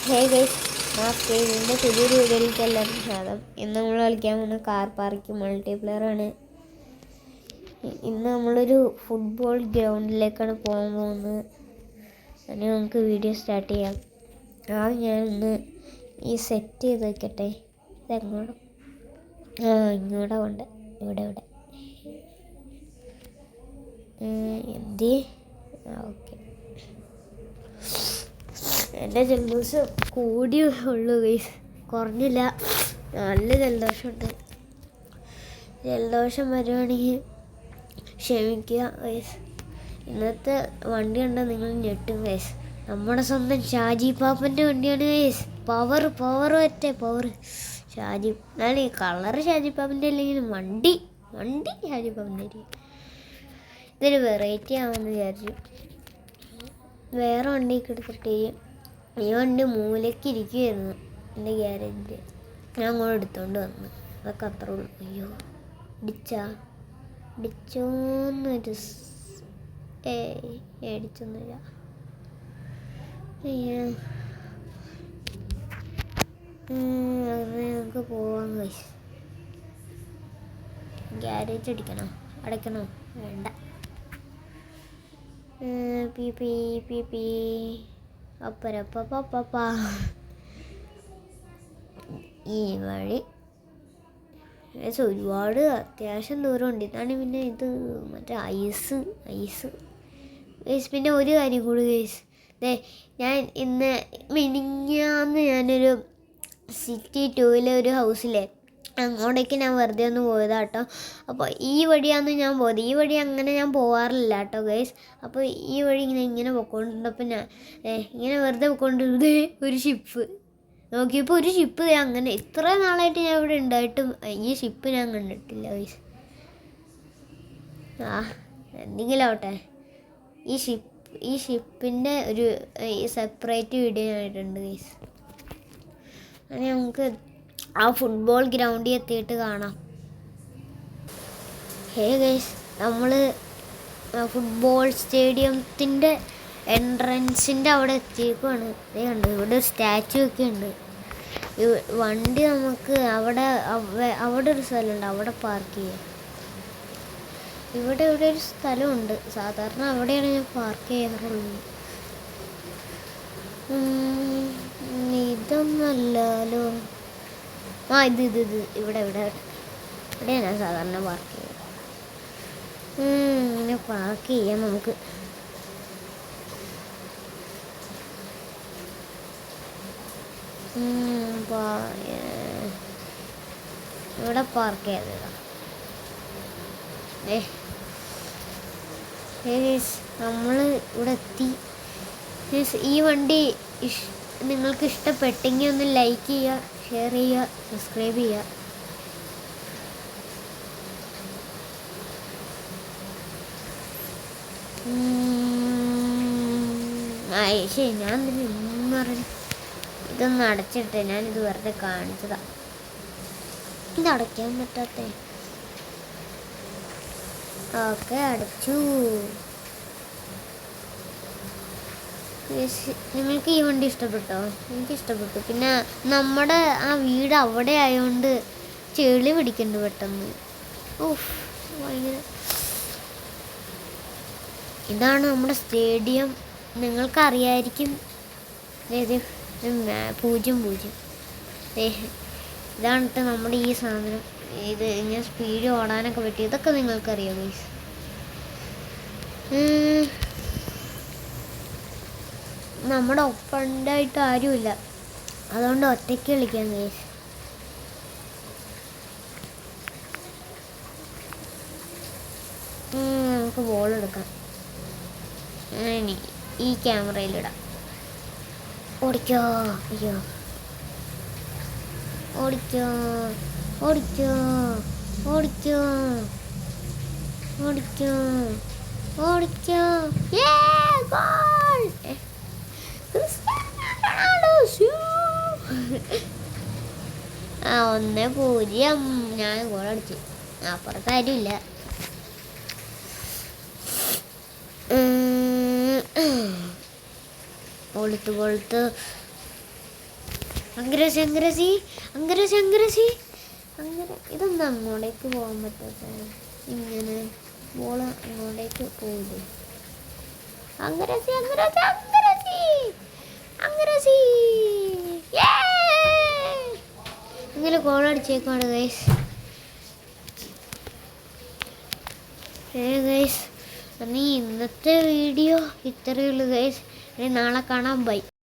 Hey guys, ഇതിൻ്റെ പുതിയൊരു വീഡിയോയിലേക്ക് എല്ലാവർക്കും സ്വാഗതം. ഇന്ന് നമ്മൾ കളിക്കാൻ പോകുന്ന കാർ പാർക്ക് മൾട്ടിപ്ലെയർ ആണ്. ഇന്ന് നമ്മളൊരു ഫുട്ബോൾ ഗ്രൗണ്ടിലേക്കാണ് പോകാൻ പോകുന്നത്. അതിന് നമുക്ക് വീഡിയോ സ്റ്റാർട്ട് ചെയ്യാം. ഞാനൊന്ന് ഈ സെറ്റ് ചെയ്ത് വയ്ക്കട്ടെ. ഇതെങ്ങോട്ട് ഇങ്ങോട്ടാ കൊണ്ട് ഇവിടെ എന്തി ഓക്കെ. എൻ്റെ ജലദോഷം കൂടിയേ ഉള്ളൂ ഗൈസ്, കുറഞ്ഞില്ല. നല്ല ജലദോഷമുണ്ട്. ജലദോഷം വരുവാണെങ്കിൽ ക്ഷമിക്കുക ഗൈസ്. ഇന്നത്തെ വണ്ടി കണ്ടാൽ നിങ്ങൾ ഞെട്ടും ഗൈസ്. നമ്മുടെ സ്വന്തം ഷാജി പാപ്പൻ്റെ വണ്ടിയാണ് ഗൈസ്. Power power Shaji. ഞാൻ ഈ കളറ് ഷാജി പാപ്പൻ്റെ അല്ലെങ്കിലും വണ്ടി ഷാജി പാപ്പൻ്റെ ആയിരിക്കും. ഇതൊരു വെറൈറ്റി ആവുമെന്ന് വിചാരിച്ചു. വേറെ വണ്ടിയൊക്കെ എടുത്തിട്ട് ഈ വണ്ടി മൂലയ്ക്ക് ഇരിക്കുമായിരുന്നു എൻ്റെ ഗ്യാരേജിൽ. ഞാൻ അങ്ങോട്ട് എടുത്തോണ്ട് വന്നു. അതൊക്കെ അത്ര ഉള്ളൂ. അയ്യോ, ഇടിച്ചോന്നൊരു ഇടിച്ചൊന്നുമില്ല. അയ്യോ, ഞങ്ങൾക്ക് പോവാൻ കഴിച്ചു. ഗ്യാരേജ് അടയ്ക്കണോ? വേണ്ട. പി അപ്പരപ്പ ഈ വഴി ഒരുപാട് അത്യാവശ്യം ദൂരമുണ്ട്. ഇതാണ് പിന്നെ ഇത് മറ്റേ ഐസ്. പിന്നെ ഒരു കാര്യം കൂടി ഗൈസ്, ഞാൻ ഇന്ന് മിനിഞ്ഞാന്ന് ഞാനൊരു സിറ്റി 2 ഒരു ഹൗസിലെ അങ്ങോട്ടേക്ക് ഞാൻ വെറുതെ ഒന്ന് പോയതാട്ടോ. അപ്പോൾ ഈ വഴിയാന്ന് ഞാൻ പോയത്. ഈ വഴി അങ്ങനെ ഞാൻ പോകാറില്ല കേട്ടോ ഗൈസ്. അപ്പോൾ ഈ വഴി ഇങ്ങനെ പൊയ്ക്കൊണ്ടിരുന്നപ്പോൾ ഞാൻ ഇങ്ങനെ വെറുതെ പൊയ്ക്കൊണ്ടിരുന്നത് ഒരു ഷിപ്പ് നോക്കിയപ്പോൾ ഒരു ഷിപ്പ് അങ്ങനെ ഇത്ര നാളായിട്ട് ഞാൻ ഇവിടെ ഉണ്ടായിട്ടും ഈ ഷിപ്പ് ഞാൻ കണ്ടിട്ടില്ല ഗൈസ്. എന്തെങ്കിലും ആവട്ടെ, ഈ ഷിപ്പിൻ്റെ ഒരു സെപ്പറേറ്റ് വീഡിയോ ആയിട്ടുണ്ട് ഗൈസ്. അങ്ങനെ നമുക്ക് ആ ഫുട്ബോൾ ഗ്രൗണ്ടിൽ എത്തിയിട്ട് കാണാം. ഹേ ഗൈസ്, നമ്മൾ ഫുട്ബോൾ സ്റ്റേഡിയത്തിൻ്റെ എൻട്രൻസിൻ്റെ അവിടെ എത്തിയേക്കുവാണ്. കണ്ടു, ഇവിടെ ഒരു സ്റ്റാച്ചു ഒക്കെ ഉണ്ട്. വണ്ടി നമുക്ക് അവിടെ ഒരു സ്ഥലമുണ്ട്, അവിടെ പാർക്ക് ചെയ്യാം. ഇവിടെ ഒരു സ്ഥലമുണ്ട്. സാധാരണ അവിടെയാണ് ഞാൻ പാർക്ക് ചെയ്യാറുള്ളത്. ഇതൊന്നല്ലോ. ഇത് ഇവിടെയാണ് സാധാരണ പാർക്ക് ചെയ്യുന്നത്. ഇങ്ങനെ പാർക്ക് ചെയ്യാം നമുക്ക്. ഇവിടെ പാർക്ക് ചെയ്തതാണ്. നമ്മൾ ഇവിടെ എത്തി. ഈ വണ്ടി നിങ്ങൾക്ക് ഇഷ്ടപ്പെട്ടെങ്കിൽ ഒന്ന് ലൈക്ക് ചെയ്യുക, ഷെയർ ചെയ്യുക, സബ്സ്ക്രൈബ് ചെയ്യുക. ശരി, ഞാൻ പറഞ്ഞു ഇതൊന്ന് അടച്ചിട്ട് ഞാനിത് വെറുതെ കാണിച്ചതാ. ഇത് അടയ്ക്കാൻ പറ്റാത്ത. ഓക്കെ, അടച്ചു. നിങ്ങൾക്ക് ഈ വണ്ടി ഇഷ്ടപ്പെട്ടോ? എനിക്ക് ഇഷ്ടപ്പെട്ടു. പിന്നെ നമ്മുടെ ആ വീട് അവിടെ ആയതുകൊണ്ട് ചെളി പിടിക്കണ്ട് പെട്ടെന്ന്. ഭയങ്കര. ഇതാണ് നമ്മുടെ സ്റ്റേഡിയം. നിങ്ങൾക്കറിയായിരിക്കും. 0-0. ഇതാണ് നമ്മുടെ ഈ സാധനം. ഇത് ഇങ്ങനെ സ്പീഡ് ഓടാനൊക്കെ പറ്റും. ഇതൊക്കെ നിങ്ങൾക്കറിയാം ഗൈസ്. നമ്മുടെ ഒപ്പണ്ടായിട്ട് ആരുമില്ല, അതുകൊണ്ട് ഒറ്റയ്ക്ക് കളിക്കാം ഗൈസ്. നമുക്ക് ബോൾ എടുക്കാം. ഇനി ഈ ക്യാമറയിലിടാം. ഓടിക്കോ. അയ്യോ, ഓടിക്കോ. ആ 1-0 ഞാൻ ഗോളടിച്ചു. അപ്പുറത്താരുമില്ല. കൊളുത്ത് അങ്കരസി അങ്കരസി അങ്കരസി അങ്കരസി അങ്ങനെ ഇതൊന്നും അങ്ങോട്ടേക്ക് പോകാൻ പറ്റാത്ത ഇങ്ങനെ ബോള് അങ്ങോട്ടേക്ക് പോകില്ലേ. അങ്കരസി അങ്കരസി അങ്കരസി അങ്കരസി അങ്ങനെ ഗോളടിച്ചേക്കാണ് ഗൈസ്. ഗൈസ് ഇനി ഇന്നത്തെ വീഡിയോ ഇത്രയേ ഉള്ളൂ ഗൈസ്. ഇനി നാളെ കാണാം. ബൈ.